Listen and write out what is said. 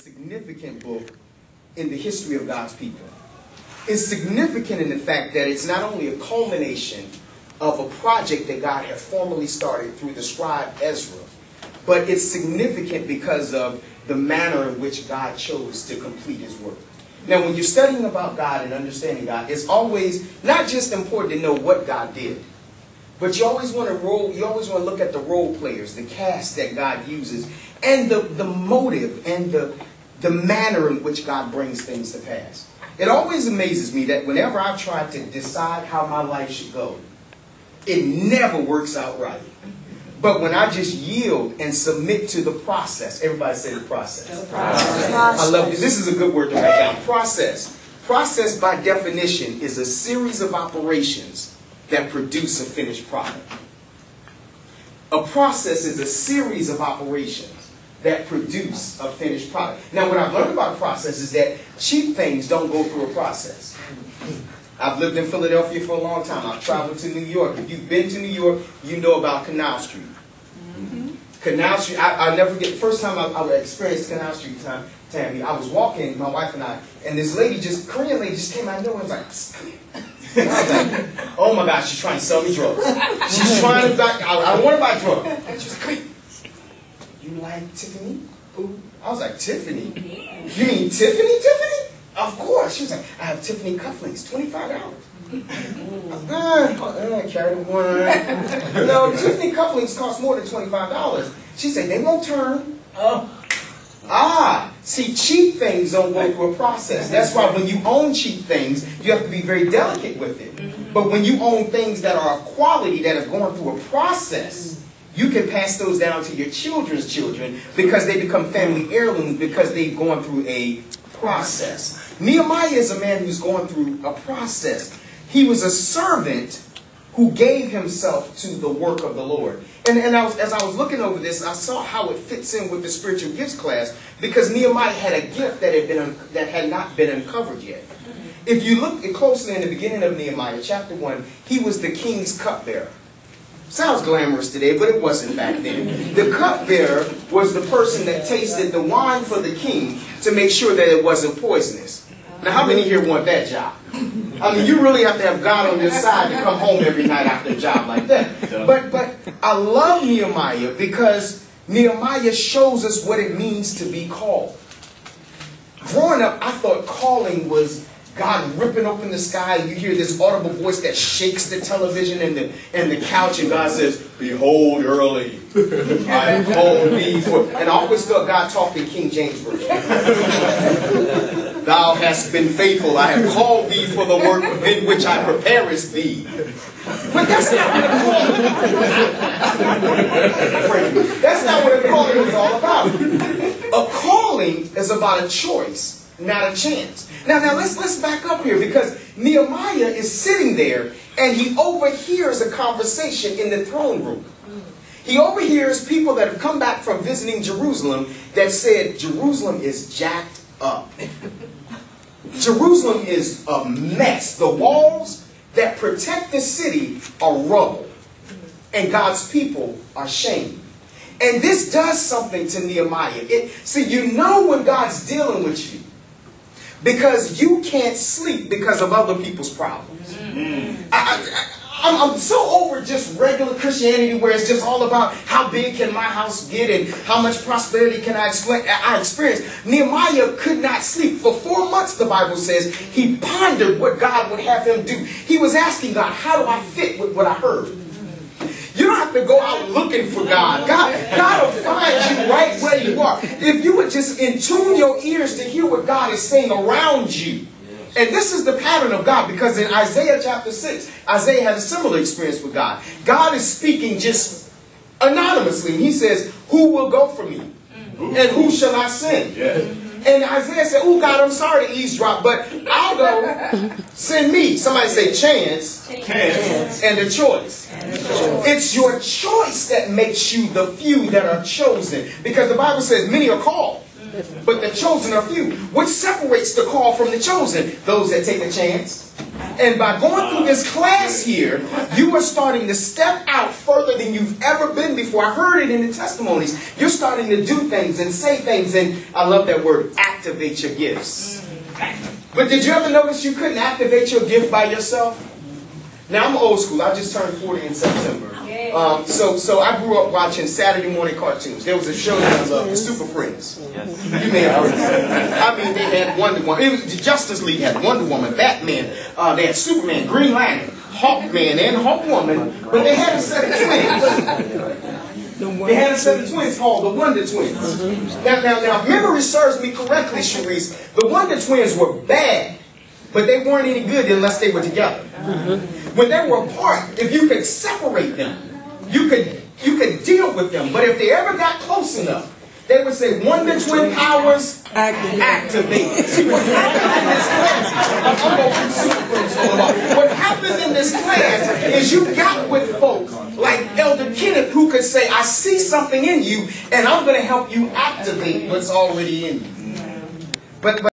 significant book in the history of God's people. It's significant in the fact that it's not only a culmination of a project that God had formally started through the scribe Ezra, but it's significant because of the manner in which God chose to complete his work. Now, when you're studying about God and understanding God, it's always not just important to know what God did, but you always want to look at the role players, the cast that God uses, and the motive and the manner in which God brings things to pass. It always amazes me that whenever I try to decide how my life should go, it never works out right. But when I just yield and submit to the process, everybody say the process. The process. I love it. This is a good word to write down. Process. Process, by definition, is a series of operations that produce a finished product. A process is a series of operations that produce a finished product. Now, what I've learned about process is that cheap things don't go through a process. I've lived in Philadelphia for a long time. I've traveled to New York. If you've been to New York, you know about Canal Street. Canal Street, I'll never forget the first time I experienced Canal Street, Tammy. I was walking, my wife and I, and this lady, Korean lady, just came out of nowhere and was like, I was like, oh my gosh, she's trying to sell me drugs. She's trying to buy, I don't want to buy drugs. She was like, wait, you like Tiffany? I was like, Tiffany? You mean Tiffany? Of course. She was like, I have Tiffany cufflinks, $25. Carry the one. No, Tiffany cufflinks cost more than $25. She said, they won't turn. See, cheap things don't go through a process. That's why when you own cheap things, you have to be very delicate with it. But when you own things that are of quality, that are going through a process, you can pass those down to your children's children because they become family heirlooms because they've gone through a process. Nehemiah is a man who's going through a process. He was a servant who gave himself to the work of the Lord. And as I was looking over this, I saw how it fits in with the spiritual gifts class because Nehemiah had a gift that had not been uncovered yet. If you look closely in the beginning of Nehemiah, chapter 1, he was the king's cupbearer. Sounds glamorous today, but it wasn't back then. The cupbearer was the person that tasted the wine for the king to make sure that it wasn't poisonous. Now, how many here want that job? I mean, you really have to have God on your side to come home every night after a job like that. But I love Nehemiah because Nehemiah shows us what it means to be called. Growing up, I thought calling was God ripping open the sky, and you hear this audible voice that shakes the television and the couch, and God says, behold early, I have called thee for... And I always thought God talked in King James Version. Thou hast been faithful, I have called thee for the work in which I preparest thee. But that's not what a calling... That's not what a calling is all about. A calling is about a choice, not a chance. Now let's back up here because Nehemiah is sitting there and he overhears a conversation in the throne room. He overhears people that have come back from visiting Jerusalem that said Jerusalem is jacked up. Jerusalem is a mess. The walls that protect the city are rubble. And God's people are shamed. And this does something to Nehemiah. See, you know when God's dealing with you. Because you can't sleep because of other people's problems. I'm so over just regular Christianity where it's just all about how big can my house get and how much prosperity can I experience. Nehemiah could not sleep. For 4 months, the Bible says, he pondered what God would have him do. He was asking God, how do I fit with what I heard? You don't have to go out looking for God. God will find you right where you are. If you would just tune your ears to hear what God is saying around you. And this is the pattern of God, because in Isaiah chapter 6, Isaiah had a similar experience with God. God is speaking just anonymously. He says, who will go for me? And who shall I send? And Isaiah said, oh God, I'm sorry to eavesdrop, but I'll go. Send me. Somebody say chance. And a choice. It's your choice that makes you the few that are chosen. Because the Bible says many are called, but the chosen are few. What separates the called from the chosen? Those that take a chance And by going through this class here, you are starting to step out further than you've ever been before. I heard it in the testimonies. You're starting to do things and say things, and I love that word, activate your gifts. But did you ever notice you couldn't activate your gift by yourself? Now, I'm old school. I just turned 40 in September. So I grew up watching Saturday morning cartoons. There was a show that I loved, the Super Friends. Yes. You may have heard of it. I mean, they had Wonder Woman. It was the Justice League had Wonder Woman, Batman. They had Superman, Green Lantern, Hawkman, and Hawkwoman. But they had a set of twins. They had a set of twins called the Wonder Twins. Now, if memory serves me correctly, Sharice, the Wonder Twins were bad, but they weren't any good unless they were together. When they were apart, if you could separate them, you could deal with them. But if they ever got close enough, they would say, Wonder Twin powers activate. See, what happened in this class is you got with folks like Elder Kenneth who could say, I see something in you, and I'm going to help you activate what's already in you. But